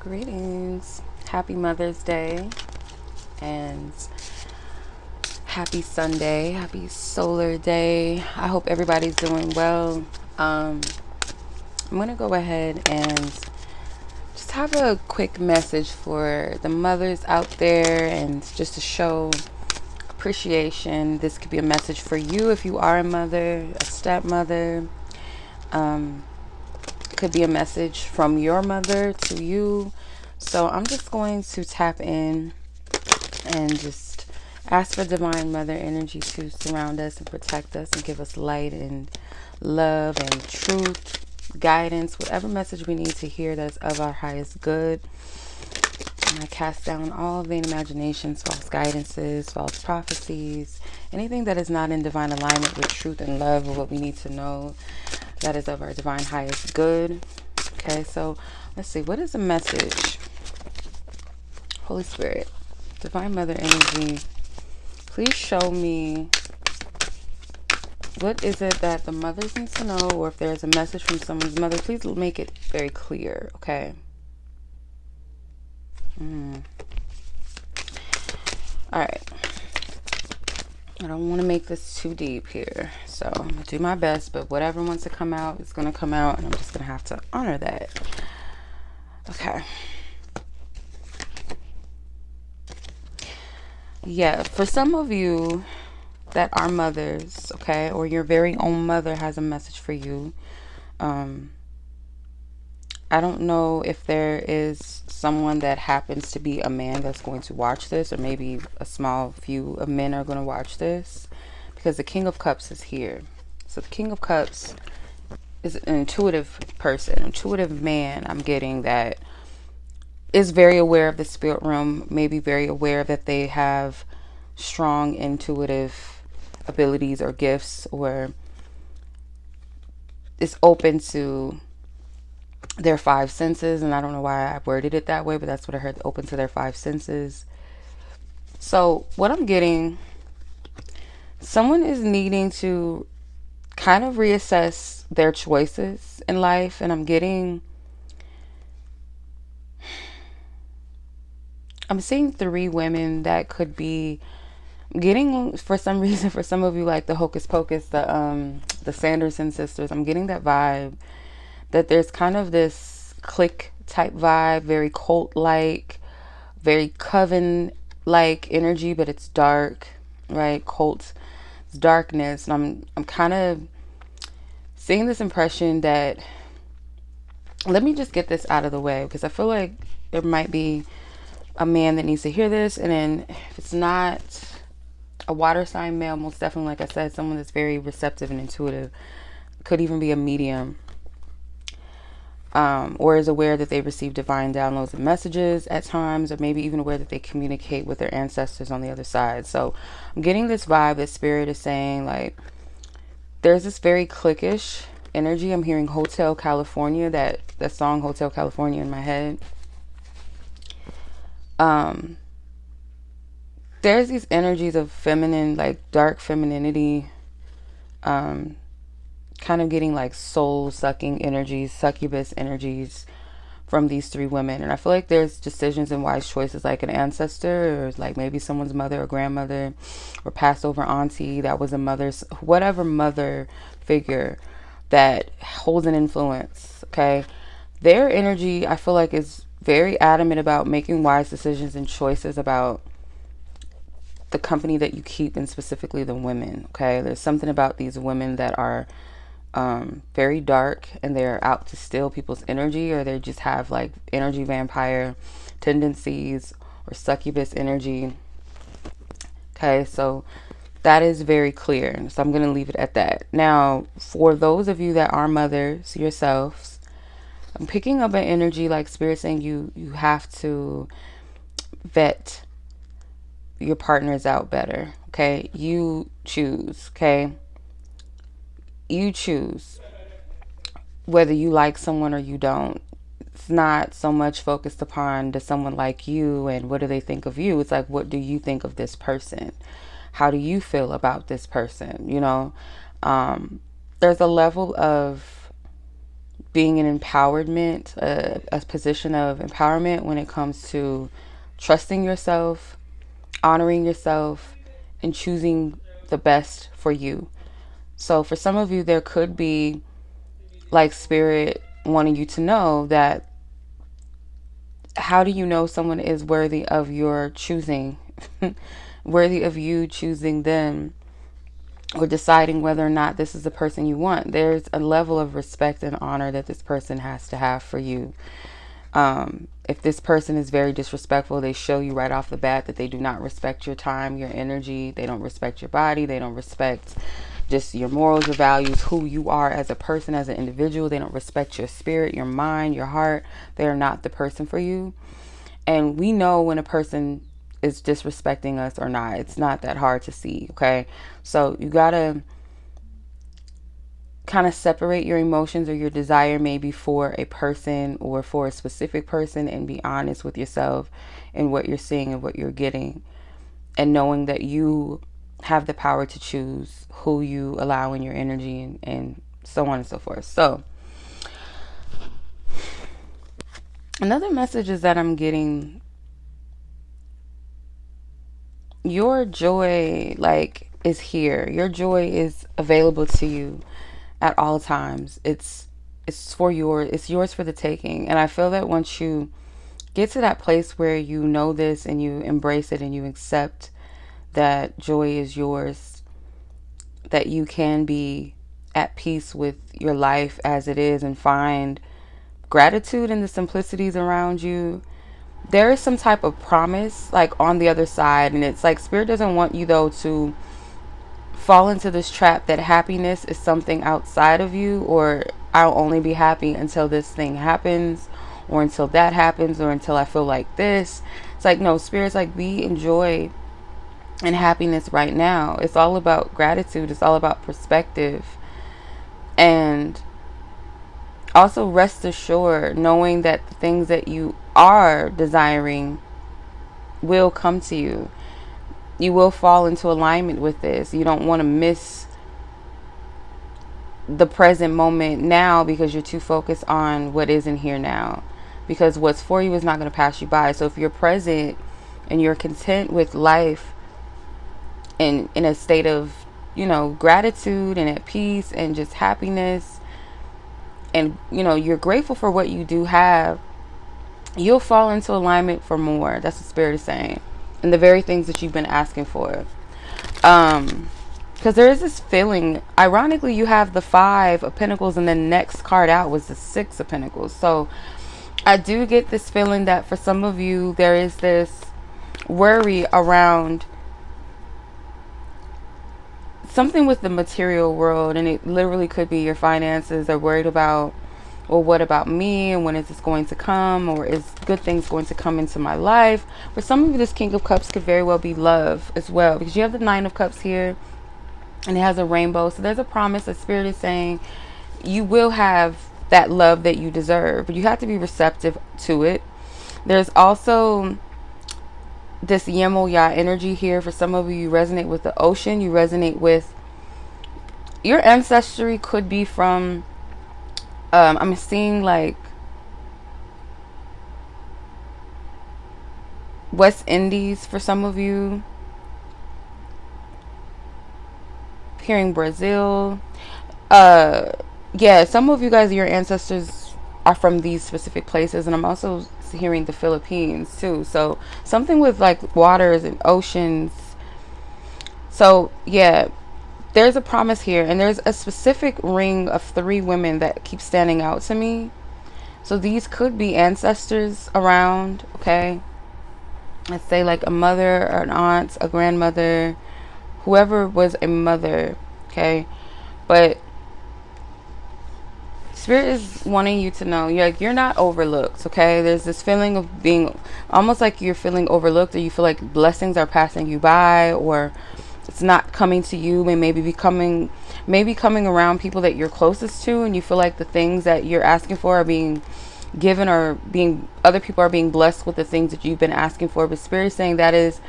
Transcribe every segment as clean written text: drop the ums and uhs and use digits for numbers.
Greetings. Happy Mother's Day and happy Sunday. Happy solar day. I hope everybody's doing well. I'm going to go ahead and just have a quick message for the mothers out there and just to show appreciation. This could be a message for you if you are a mother, a stepmother. Could be a message from your mother to you. So I'm just going to tap in and just ask for divine mother energy to surround us and protect us and give us light and love and truth, guidance, whatever message we need to hear that's of our highest good. And I cast down all vain imaginations, false guidances, false prophecies, anything that is not in divine alignment with truth and love or what we need to know that is of our divine highest good. Okay, so let's see. What is the message? Holy Spirit, divine mother energy, please show me what is it that the mothers need to know, or if there's a message from someone's mother, please make it very clear, okay? All right. I don't want to make this too deep here, so I'm going to do my best, but whatever wants to come out is going to come out, and I'm just going to have to honor that. Okay. Yeah, for some of you that are mothers, okay, or your very own mother has a message for you. I don't know if there is someone that happens to be a man that's going to watch this, or maybe a small few of men are going to watch this, because the King of Cups is here. So the King of Cups is an intuitive person, intuitive man. I'm getting that is very aware of the spirit realm, maybe very aware that they have strong intuitive abilities or gifts, or is open to their five senses. And I don't know why I worded it that way, but that's what I heard, open to their five senses. So what I'm getting, someone is needing to kind of reassess their choices in life. And I'm seeing three women that could be, I'm getting, for some reason, for some of you, like the Hocus Pocus, the Sanderson sisters, I'm getting that vibe that there's kind of this clique type vibe, very cult like, very coven like energy, but it's dark, right? Cult, it's darkness. And I'm kind of seeing this impression that, let me just get this out of the way, because I feel like there might be a man that needs to hear this. And then if it's not a water sign male, most definitely, like I said, someone that's very receptive and intuitive, could even be a medium, or is aware that they receive divine downloads and messages at times, or maybe even aware that they communicate with their ancestors on the other side. So I'm getting this vibe that spirit is saying, like, there's this very cliquish energy. I'm hearing Hotel California, that song Hotel California in my head. There's these energies of feminine, like dark femininity, kind of getting like soul sucking energies, succubus energies from these three women. And I feel like there's decisions and wise choices, like an ancestor, or like maybe someone's mother or grandmother or passed over auntie that was a mother's, whatever mother figure that holds an influence. Okay, their energy, I feel like, is very adamant about making wise decisions and choices about the company that you keep, and specifically the women. Okay, there's something about these women that are very dark, and they're out to steal people's energy, or they just have like energy vampire tendencies or succubus energy. Okay, so that is very clear. So I'm going to leave it at that. Now, for those of you that are mothers yourselves, I'm picking up an energy like spirit saying you have to vet your partners out better. Okay, you choose. Okay, you choose whether you like someone or you don't. It's not so much focused upon, does someone like you and what do they think of you? It's like, what do you think of this person? How do you feel about this person? You know, there's a level of being in empowerment, a position of empowerment when it comes to trusting yourself, honoring yourself, and choosing the best for you. So for some of you, there could be like spirit wanting you to know that, how do you know someone is worthy of your choosing, worthy of you choosing them, or deciding whether or not this is the person you want? There's a level of respect and honor that this person has to have for you. If this person is very disrespectful, they show you right off the bat that they do not respect your time, your energy. They don't respect your body. They don't respect just your morals, your values, who you are as a person, as an individual. They don't respect your spirit, your mind, your heart. They are not the person for you. And we know when a person is disrespecting us or not. It's not that hard to see, okay? So you gotta kind of separate your emotions or your desire maybe for a person or for a specific person, and be honest with yourself and what you're seeing and what you're getting, and knowing that you have the power to choose who you allow in your energy, and so on and so forth. So another message is that I'm getting, your joy is here. Your joy is available to you at all times. It's yours for the taking. And I feel that once you get to that place where you know this and you embrace it and you accept that joy is yours, that you can be at peace with your life as it is and find gratitude in the simplicities around you, there is some type of promise like on the other side. And it's like spirit doesn't want you though to fall into this trap that happiness is something outside of you, or I'll only be happy until this thing happens, or until that happens, or until I feel like this. It's like, no, spirit's like, be in joy and happiness right now. It's all about gratitude. It's all about perspective. And also rest assured knowing that the things that you are desiring will come to you. You will fall into alignment with this. You don't want to miss the present moment now because you're too focused on what isn't here now. Because what's for you is not going to pass you by. So if you're present and you're content with life and in a state of, gratitude and at peace and just happiness, and, you're grateful for what you do have, you'll fall into alignment for more. That's what Spirit is saying. And the very things that you've been asking for. Because there is this feeling, ironically, you have the 5 of Pentacles, and the next card out was the 6 of Pentacles. So I do get this feeling that for some of you, there is this worry around something with the material world. And it literally could be your finances. They're worried about, well, what about me, and when is this going to come, or is good things going to come into my life? For some of you, this King of Cups could very well be love as well, because you have the 9 of Cups here and it has a rainbow. So there's a promise that Spirit is saying you will have that love that you deserve, but you have to be receptive to it. There's also this 𝑀𝓊𝓋𝒶 energy here. For some of you, you resonate with the ocean. You resonate with your ancestry. Could be from I'm seeing like West Indies for some of you. Hearing Brazil. Yeah, some of you guys, your ancestors are from these specific places. And I'm also hearing the Philippines too. So something with like waters and oceans. So yeah, there's a promise here, and there's a specific ring of 3 women that keep standing out to me. So these could be ancestors around, okay? Let's say like a mother or an aunt, a grandmother, whoever was a mother, okay? But Spirit is wanting you to know you're not overlooked, okay? There's this feeling of being almost like you're feeling overlooked, or you feel like blessings are passing you by, or it's not coming to you, and maybe coming around people that you're closest to, and you feel like the things that you're asking for are being given, or other people are being blessed with the things that you've been asking for. But Spirit is saying that is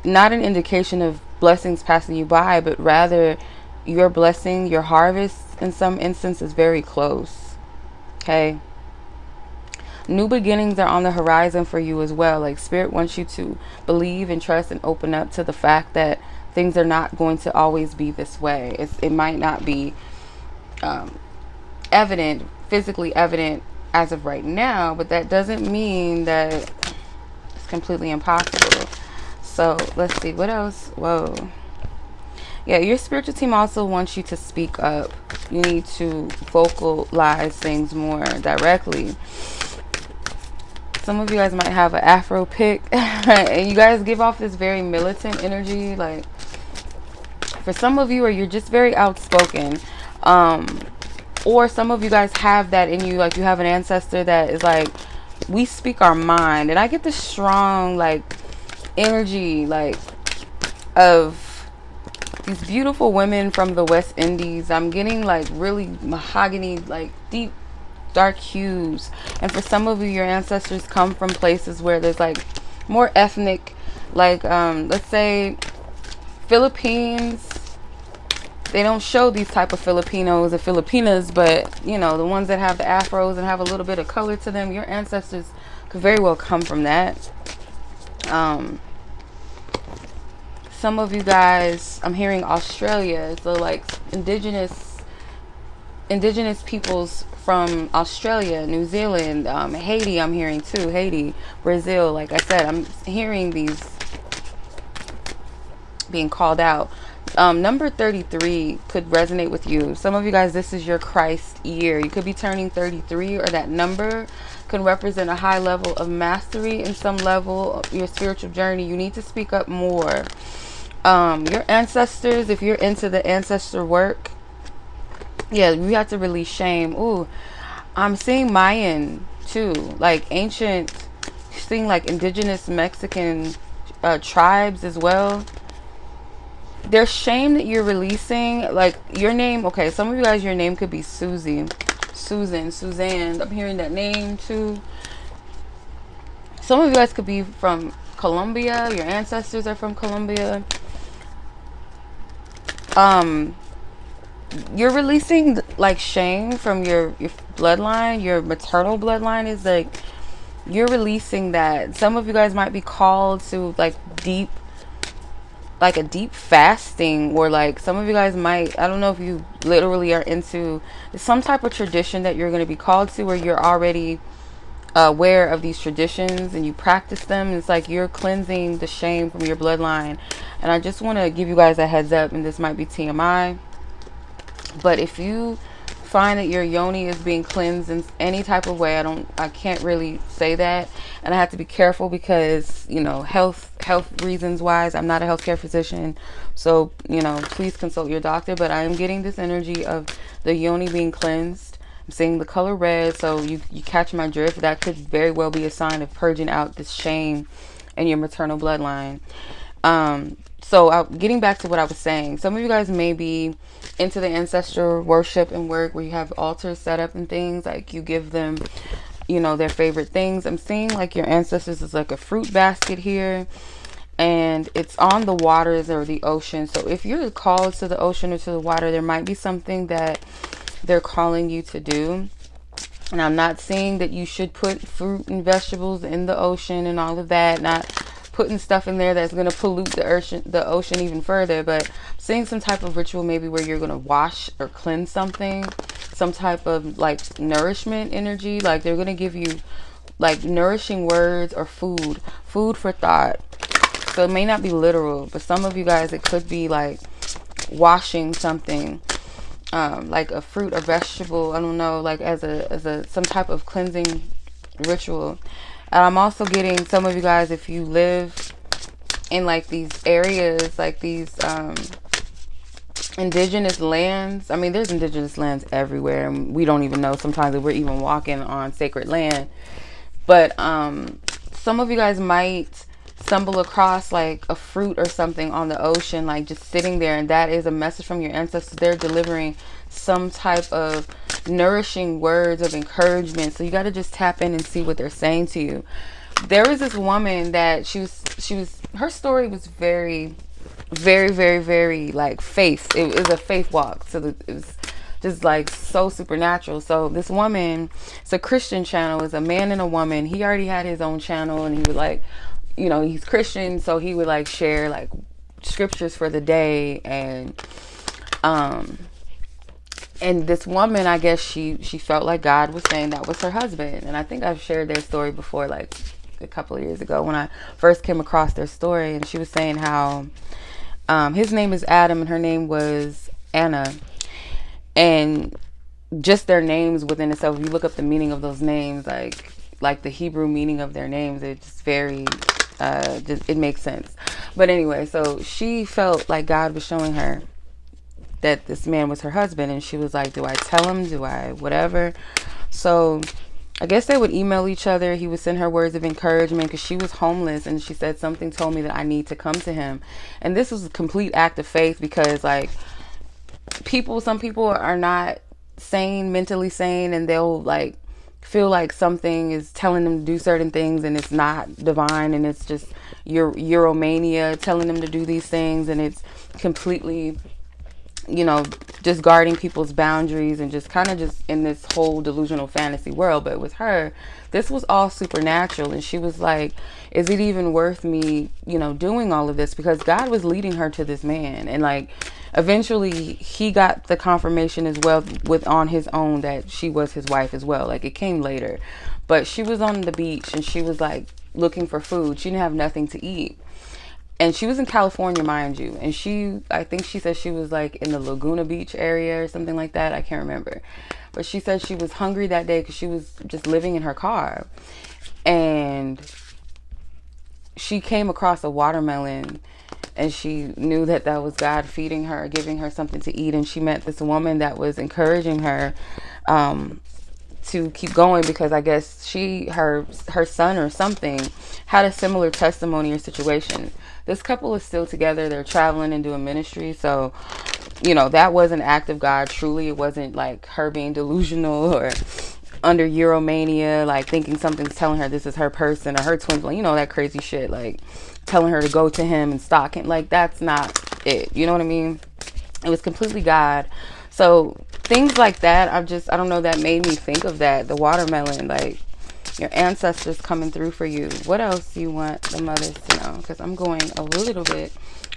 not an indication of blessings passing you by, but rather your blessing, your harvest in some instance is very close. Okay. New beginnings are on the horizon for you as well. Like, Spirit wants you to believe and trust and open up to the fact that things are not going to always be this way. It might not be evident, physically evident as of right now, but that doesn't mean that it's completely impossible. So let's see what else. Whoa. Yeah, your spiritual team also wants you to speak up. You need to vocalize things more directly. Some of you guys might have an Afro pick, and you guys give off this very militant energy. Like, for some of you, or you're just very outspoken, or some of you guys have that in you. Like, you have an ancestor that is like, we speak our mind. And I get this strong, like, energy, like, of these beautiful women from the West Indies. I'm getting like really mahogany, like deep dark hues. And for some of you, your ancestors come from places where there's like more ethnic, like let's say Philippines. They don't show these type of Filipinos or Filipinas, but you know, the ones that have the afros and have a little bit of color to them, your ancestors could very well come from that. Some of you guys, I'm hearing Australia, so like indigenous peoples from Australia, New Zealand, Haiti, I'm hearing too. Haiti, Brazil, like I said, I'm hearing these being called out. Number 33 could resonate with you. Some of you guys, this is your Christ year. You could be turning 33, or that number could represent a high level of mastery in some level of your spiritual journey. You need to speak up more. Your ancestors, if you're into the ancestor work, yeah, you have to release shame. Ooh, I'm seeing Mayan too, like ancient, seeing like indigenous Mexican tribes as well. There's shame that you're releasing. Like your name, okay, some of you guys, your name could be Susie, Susan, Suzanne. I'm hearing that name too. Some of you guys could be from Colombia. Your ancestors are from Colombia. You're releasing like shame from your bloodline. Your maternal bloodline is like, you're releasing that. Some of you guys might be called to like a deep fasting, or like some of you guys might, I don't know if you literally are into some type of tradition that you're going to be called to, where you're already aware of these traditions and you practice them. It's like you're cleansing the shame from your bloodline. And I just want to give you guys a heads up, and this might be TMI, but if you find that your yoni is being cleansed in any type of way, I can't really say that, and I have to be careful because, you know, health reasons wise, I'm not a healthcare physician, so, you know, please consult your doctor. But I am getting this energy of the yoni being cleansed. I'm seeing the color red, so you catch my drift. That could very well be a sign of purging out this shame in your maternal bloodline. So getting back to what I was saying, some of you guys may be into the ancestor worship and work, where you have altars set up and things, like you give them, you know, their favorite things. I'm seeing like your ancestors is like a fruit basket here, and it's on the waters or the ocean. So if you're called to the ocean or to the water, there might be something that they're calling you to do. And I'm not saying that you should put fruit and vegetables in the ocean and all of that, not putting stuff in there that's going to pollute the ocean even further, but seeing some type of ritual maybe where you're going to wash or cleanse something, some type of like nourishment energy. Like they're going to give you like nourishing words or food for thought. So it may not be literal, but some of you guys, it could be like washing something, like a fruit or vegetable, I don't know, like as a some type of cleansing ritual. And I'm also getting some of you guys, if you live in like these areas, like these indigenous lands. I mean, there's indigenous lands everywhere, and we don't even know sometimes that we're even walking on sacred land. But some of you guys might stumble across like a fruit or something on the ocean, like just sitting there, and that is a message from your ancestors. They're delivering some type of nourishing words of encouragement. So you got to just tap in and see what they're saying to you. There was this woman that she was her story was very, very, very, very like faith. It was a faith walk. So it was just like so supernatural. So this woman, it's a Christian channel, it's a man and a woman. He already had his own channel, and he would like, you know, he's Christian, so he would like share like scriptures for the day. Um and this woman, I guess she felt like God was saying that was her husband. And I think I've shared their story before, like a couple of years ago when I first came across their story. And she was saying how his name is Adam and her name was Anna. And just their names within itself, if you look up the meaning of those names, like the Hebrew meaning of their names, it's just very just, it makes sense. But anyway, so she felt like God was showing her that this man was her husband, and she was like, do I tell him, do I whatever? So I guess they would email each other. He would send her words of encouragement because she was homeless, and she said, something told me that I need to come to him. And this was a complete act of faith, because like some people are not sane, mentally sane, and they'll like feel like something is telling them to do certain things and it's not divine, and it's just your 𝒴𝓊𝓘 telling them to do these things, and it's completely, you know, just guarding people's boundaries and just kind of just in this whole delusional fantasy world. But with her, this was all supernatural. And she was like, is it even worth me, you know, doing all of this? Because God was leading her to this man. And like, eventually he got the confirmation as well on his own that she was his wife as well. Like, it came later. But she was on the beach and she was like looking for food. She didn't have nothing to eat. And she was in California, mind you. And I think she said she was like in the Laguna Beach area or something like that. I can't remember. But she said she was hungry that day because she was just living in her car. And she came across a watermelon, and she knew that that was God feeding her, giving her something to eat. And she met this woman that was encouraging her to keep going, because I guess her son or something had a similar testimony or situation. This couple is still together. They're traveling and doing ministry. So, you know, that was an act of God. Truly, it wasn't like her being delusional or under Euromania, like thinking something's telling her this is her person or her twin, you know, that crazy shit, like telling her to go to him and stalk him. Like, that's not it. You know what I mean? It was completely God. So things like that, I don't know, that made me think of that. The watermelon, like your ancestors coming through for you. What else do you want the mothers to know? Because I'm going a little bit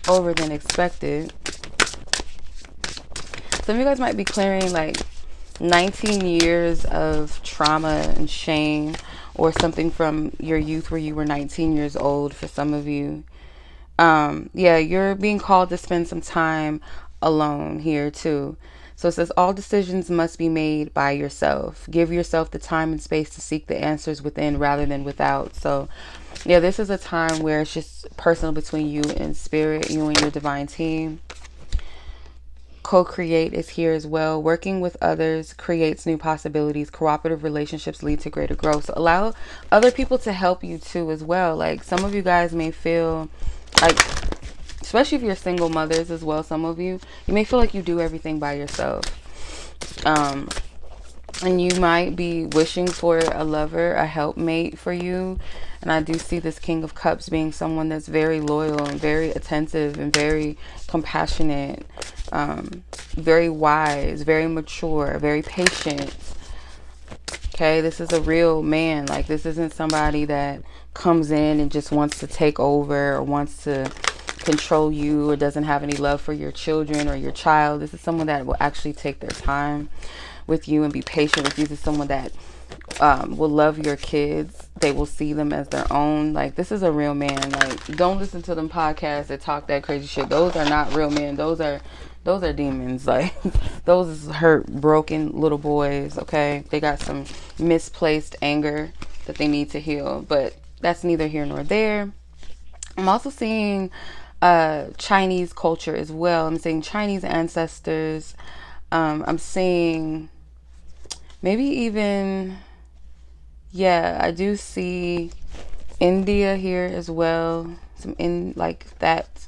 over than expected. Some of you guys might be clearing like 19 years of trauma and shame, or something from your youth where you were 19 years old for some of you. Yeah, you're being called to spend some time alone here too. So it says all decisions must be made by yourself. Give yourself the time and space to seek the answers within rather than without. So yeah, this is a time where it's just personal between you and spirit, you and your divine team. Co-create is here as well. Working with others creates new possibilities. Cooperative relationships lead to greater growth. So allow other people to help you too as well. Like, some of you guys may feel like, especially if you're single mothers as well, some of you may feel like you do everything by yourself. And you might be wishing for a lover, a helpmate for you. And I do see this King of Cups being someone that's very loyal and very attentive and very compassionate, very wise, very mature, very patient. Okay, this is a real man. Like, this isn't somebody that comes in and just wants to take over or wants to control you or doesn't have any love for your children or your child. This is someone that will actually take their time with you and be patient with you. This is someone that will love your kids. They will see them as their own. Like, this is a real man. Like, don't listen to them podcasts that talk that crazy shit. Those are not real men. Those are demons. Like, those is hurt, broken little boys. Okay, they got some misplaced anger that they need to heal, but that's neither here nor there. I'm also seeing Chinese culture as well. I'm seeing Chinese ancestors. I'm seeing maybe even, yeah, I do see India here as well. Some in like that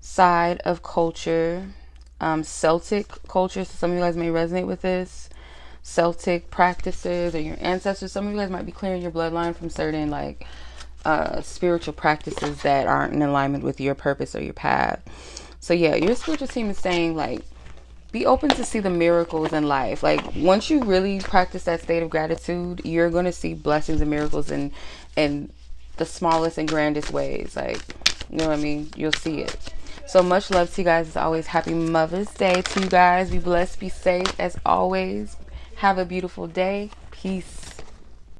side of culture. Celtic culture. So some of you guys may resonate with this. Celtic practices or your ancestors. Some of you guys might be clearing your bloodline from certain like spiritual practices that aren't in alignment with your purpose or your path. So yeah, your spiritual team is saying like, be open to see the miracles in life. Like once you really practice that state of gratitude, you're gonna see blessings and miracles in the smallest and grandest ways. Like, you know what I mean? You'll see it. So much love to you guys. As always, happy Mother's Day to you guys. Be blessed, be safe as always. Have a beautiful day. Peace.